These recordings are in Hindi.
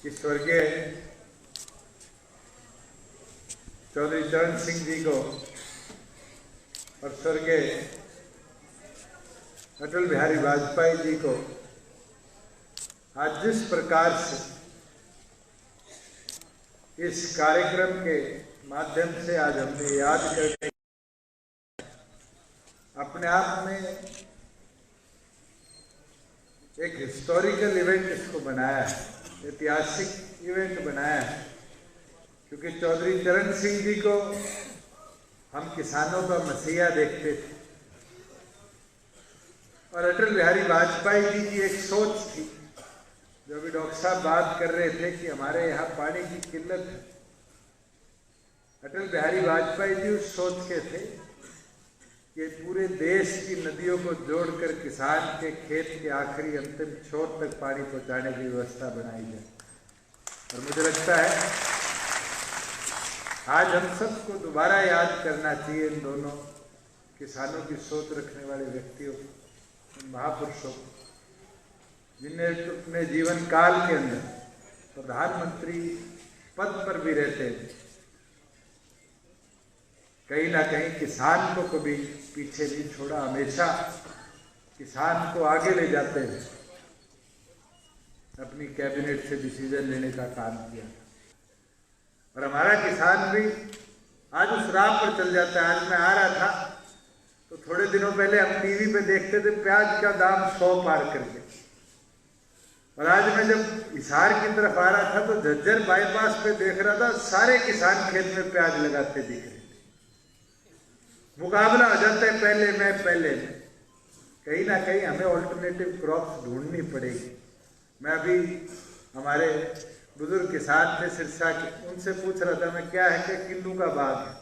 कि स्वर्गीय चौधरी चरण सिंह जी को और स्वर्गीय अटल बिहारी वाजपेयी जी को आज जिस प्रकार से इस कार्यक्रम के माध्यम से आज हमने याद करके अपने आप में एक हिस्टोरिकल इवेंट इसको बनाया है, ऐतिहासिक इवेंट बनाया है, क्योंकि चौधरी चरण सिंह जी को हम किसानों का मसीहा देखते थे और अटल बिहारी वाजपेयी जी की एक सोच थी, जो अभी डॉक्टर साहब बात कर रहे थे कि हमारे यहाँ पानी की किल्लत है। अटल बिहारी वाजपेयी जी उस सोच के थे कि पूरे देश की नदियों को जोड़कर किसान के खेत के आखिरी अंतिम छोर तक पानी पहुंचाने की व्यवस्था बनाई जाए। और मुझे लगता है आज हम सबको दोबारा याद करना चाहिए इन दोनों किसानों की सोच रखने वाले व्यक्तियों को, इन महापुरुषों को, जिन्हें अपने जीवन काल के अंदर प्रधानमंत्री पद पर भी रहते थे, कहीं ना कहीं किसान को कभी पीछे नहीं छोड़ा, हमेशा किसान को आगे ले जाते हैं, अपनी कैबिनेट से डिसीजन लेने का काम किया। और हमारा किसान भी आज उस राह पर चल जाता है। आज मैं आ रहा था तो थोड़े दिनों पहले हम टीवी पे देखते थे प्याज का दाम 100 पार करके, और आज मैं जब हिसार की तरफ आ रहा था तो झज्जर बाईपास पे देख रहा था, सारे किसान खेत में प्याज लगाते दिख रहे। मुकाबला हो जाता है पहले में। कहीं ना कहीं हमें ऑल्टरनेटिव क्रॉप्स ढूंढनी पड़ेगी। मैं अभी हमारे बुजुर्ग किसान थे सिरसा के, उनसे पूछ रहा था मैं, क्या है कि किन्नू का बाग है,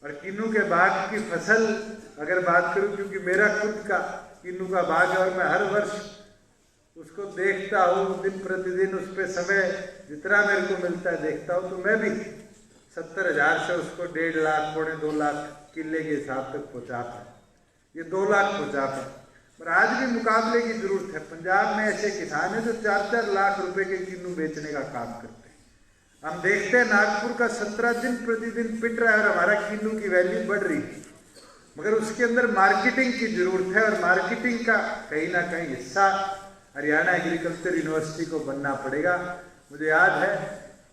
और किन्नू के बाग की फसल अगर बात करूं, क्योंकि मेरा खुद का किन्नू का बाग है और मैं हर वर्ष उसको देखता हूँ, दिन प्रतिदिन उस पर समय जितना मेरे को मिलता है देखता हूँ, तो मैं भी 70,000 से उसको 1.5 लाख, 2.25 लाख किले के हिसाब तक पहुँचा पाए, ये 2 लाख पहुँचा पाए। पर आज भी मुकाबले की जरूरत है। पंजाब में ऐसे किसान हैं जो 4-4 लाख रुपए के किन्नू बेचने का काम करते हैं। हम देखते हैं नागपुर का 17 दिन प्रतिदिन पिट रहा है और हमारा किन्नू की वैल्यू बढ़ रही है, मगर उसके अंदर मार्केटिंग की जरूरत है, और मार्केटिंग का कहीं ना कहीं हिस्सा हरियाणा एग्रीकल्चर यूनिवर्सिटी को बनना पड़ेगा। मुझे याद है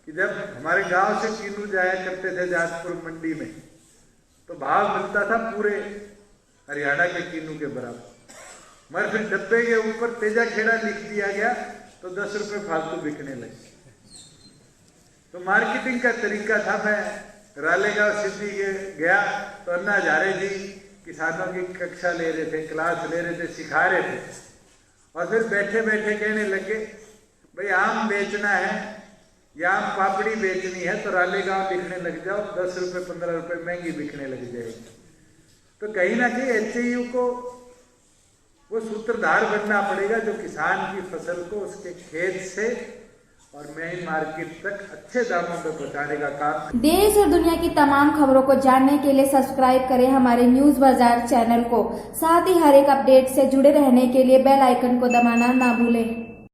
कि जब हमारे गांव से किन्नू जाया करते थे जाजपुर मंडी में, तो भाव मिलता था पूरे हरियाणा के किन्नू के बराबर, मगर फिर डब्बे के ऊपर तेजा खेड़ा लिख दिया गया तो 10 रुपए फालतू बिकने लगे। तो मार्केटिंग का तरीका था। मैं रालेगांव सिटी के गया तो अन्ना हजारे जी किसानों की कक्षा ले रहे थे, क्लास ले रहे थे, सिखा रहे थे, और फिर बैठे बैठे कहने लगे, भाई आम बेचना है या आम पापड़ी बेचनी है तो रालेगांव लिखने लग जाओ, 10 रुपए 15 रुपए महंगी बिकने लग जाएगी। तो कहीं ना कहीं एचयू को वो सूत्रधार बनना पड़ेगा जो किसान की फसल को उसके खेत से और मेन मार्केट तक अच्छे दामों पर पहुंचाने का काम। देश और दुनिया की तमाम खबरों को जानने के लिए सब्सक्राइब करें हमारे न्यूज बाजार चैनल को। साथ ही हर एक अपडेट से जुड़े रहने के लिए बेल आइकन को दबाना ना भूलें।